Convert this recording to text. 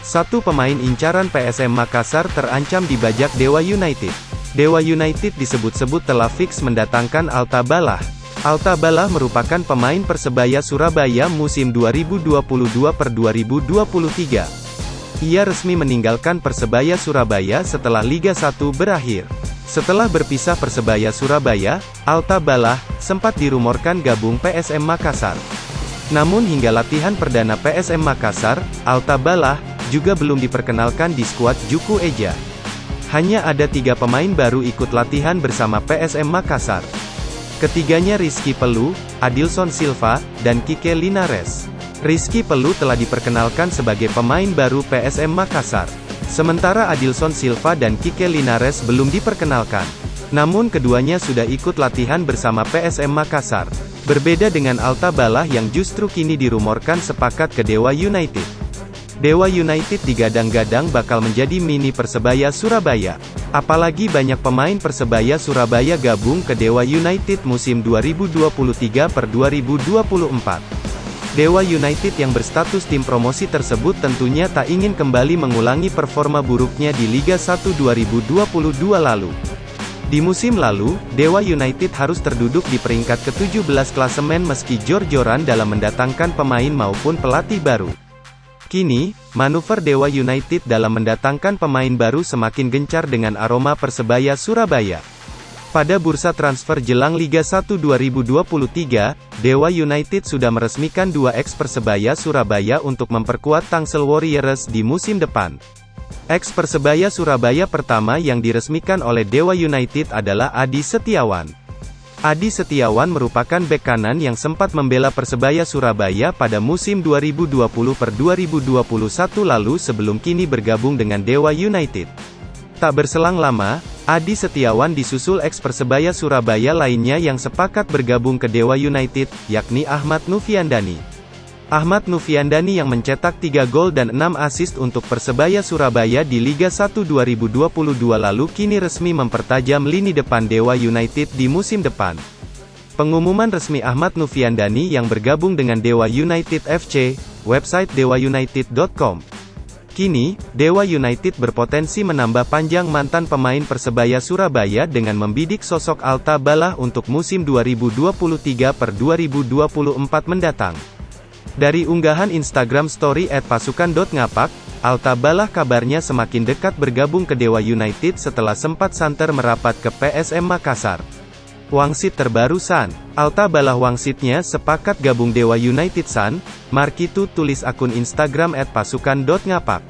Satu pemain incaran PSM Makassar terancam dibajak Dewa United. Dewa United disebut-sebut telah fix mendatangkan Alta Balah. Alta Balah merupakan pemain Persebaya Surabaya musim 2022-2023. Ia resmi meninggalkan Persebaya Surabaya setelah Liga 1 berakhir. Setelah berpisah Persebaya Surabaya, Alta Balah sempat dirumorkan gabung PSM Makassar. Namun hingga latihan perdana PSM Makassar, Alta Balah juga belum diperkenalkan di skuad Juku Eja. Hanya ada 3 pemain baru ikut latihan bersama PSM Makassar. Ketiganya Rizky Pelu, Adilson Silva, dan Kike Linares. Rizky Pelu telah diperkenalkan sebagai pemain baru PSM Makassar. Sementara Adilson Silva dan Kike Linares belum diperkenalkan. Namun keduanya sudah ikut latihan bersama PSM Makassar. Berbeda dengan Alta Balah yang justru kini dirumorkan sepakat ke Dewa United. Dewa United digadang-gadang bakal menjadi mini Persebaya Surabaya. Apalagi banyak pemain Persebaya Surabaya gabung ke Dewa United musim 2023-2024. Dewa United yang berstatus tim promosi tersebut tentunya tak ingin kembali mengulangi performa buruknya di Liga 1 2022 lalu. Di musim lalu, Dewa United harus terduduk di peringkat ke-17 klasemen meski jor-joran dalam mendatangkan pemain maupun pelatih baru. Kini, manuver Dewa United dalam mendatangkan pemain baru semakin gencar dengan aroma Persebaya Surabaya. Pada bursa transfer jelang Liga 1 2023, Dewa United sudah meresmikan 2 ex-Persebaya Surabaya untuk memperkuat Tangsel Warriors di musim depan. Ex-Persebaya Surabaya pertama yang diresmikan oleh Dewa United adalah Adi Setiawan. Adi Setiawan merupakan bek kanan yang sempat membela Persebaya Surabaya pada musim 2020-2021 lalu sebelum kini bergabung dengan Dewa United. Tak berselang lama, Adi Setiawan disusul ex-Persebaya Surabaya lainnya yang sepakat bergabung ke Dewa United, yakni Ahmad Nufiandani. Ahmad Nufiandani yang mencetak 3 gol dan 6 assist untuk Persebaya Surabaya di Liga 1 2022 lalu kini resmi mempertajam lini depan Dewa United di musim depan. Pengumuman resmi Ahmad Nufiandani yang bergabung dengan Dewa United FC, website dewaunited.com. Kini, Dewa United berpotensi menambah panjang mantan pemain Persebaya Surabaya dengan membidik sosok Alta Balah untuk musim 2023-2024 mendatang. Dari unggahan Instagram story @pasukan.ngapak, Alta Balah kabarnya semakin dekat bergabung ke Dewa United setelah sempat santer merapat ke PSM Makassar. Wangsit terbaru San, Alta Balah wangsitnya sepakat gabung Dewa United San, markitu tulis akun Instagram @pasukan.ngapak.